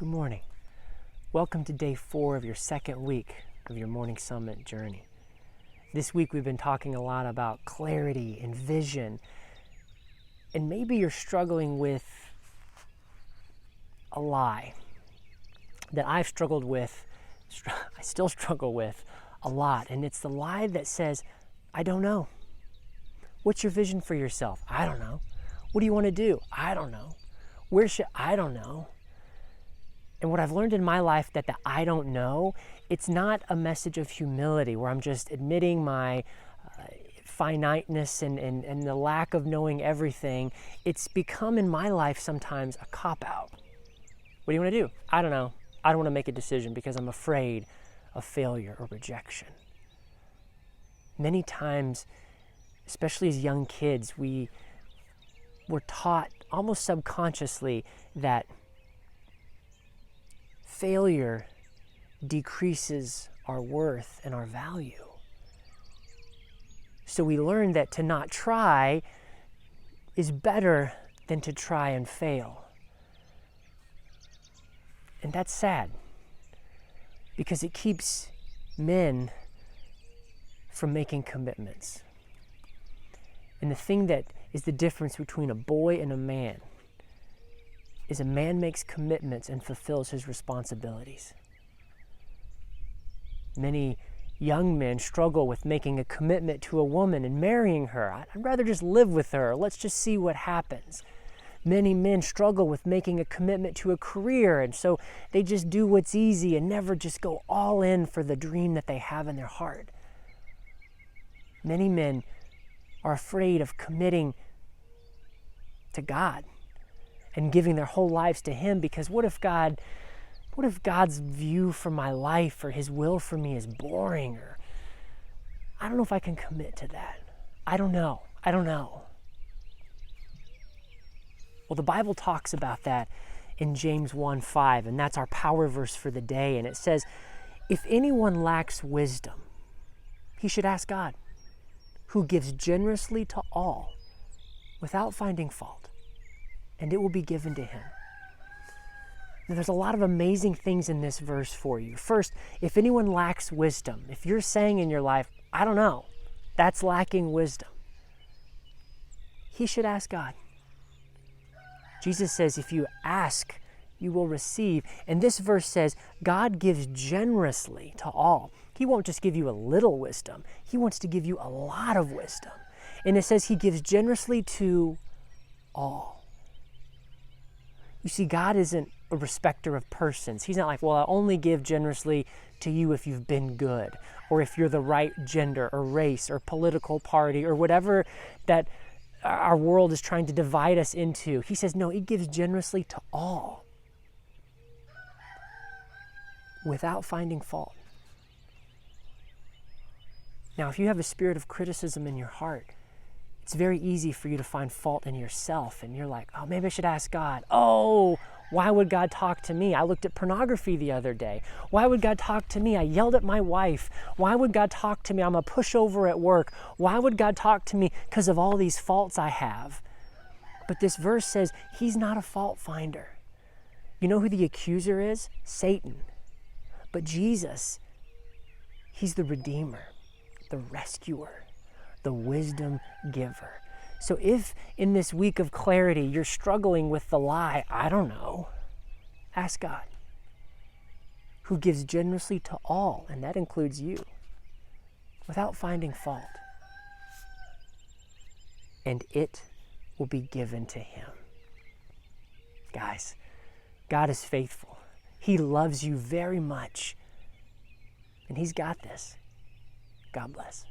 Good morning. Welcome to day 4 of your second week of your Morning Summit journey. This week we've been talking a lot about clarity and vision, and maybe you're struggling with a lie that I've struggled with, I still struggle with a lot, and it's the lie that says, I don't know. What's your vision for yourself? I don't know. What do you want to do? I don't know. Where should I don't know. And what I've learned in my life that the I don't know, it's not a message of humility where I'm just admitting my finiteness and the lack of knowing everything. It's become in my life sometimes a cop-out. What do you want to do? I don't know. I don't want to make a decision because I'm afraid of failure or rejection. Many times, especially as young kids, we're taught almost subconsciously that failure decreases our worth and our value. So we learn that to not try is better than to try and fail. And that's sad because it keeps men from making commitments. And the thing that is the difference between a boy and a man is a man makes commitments and fulfills his responsibilities. Many young men struggle with making a commitment to a woman and marrying her. I'd rather just live with her. Let's just see what happens. Many men struggle with making a commitment to a career, and so they just do what's easy and never just go all in for the dream that they have in their heart. Many men are afraid of committing to God and giving their whole lives to Him, because what if God's view for my life or His will for me is boring, or I don't know if I can commit to that. I don't know. Well, the Bible talks about that in James 1:5, and that's our power verse for the day, and it says, if anyone lacks wisdom, he should ask God, who gives generously to all without finding fault, and it will be given to him. Now, there's a lot of amazing things in this verse for you. First, if anyone lacks wisdom, if you're saying in your life, I don't know, that's lacking wisdom, he should ask God. Jesus says, if you ask, you will receive. And this verse says, God gives generously to all. He won't just give you a little wisdom. He wants to give you a lot of wisdom. And it says he gives generously to all. You see, God isn't a respecter of persons. He's not like, well, I'll only give generously to you if you've been good, or if you're the right gender or race or political party or whatever that our world is trying to divide us into. He says, no, he gives generously to all without finding fault. Now, if you have a spirit of criticism in your heart, it's very easy for you to find fault in yourself, and you're like, oh, maybe I should ask God. Oh, why would God talk to me? I looked at pornography the other day. Why would God talk to me? I yelled at my wife. Why would God talk to me? I'm a pushover at work. Why would God talk to me? Because of all these faults I have. But this verse says he's not a fault finder. You know who the accuser is? Satan. But Jesus, he's the redeemer, the rescuer, the wisdom giver. So if in this week of clarity you're struggling with the lie, I don't know, ask God, who gives generously to all, and that includes you, without finding fault. And it will be given to him. Guys, God is faithful. He loves you very much, and he's got this. God bless.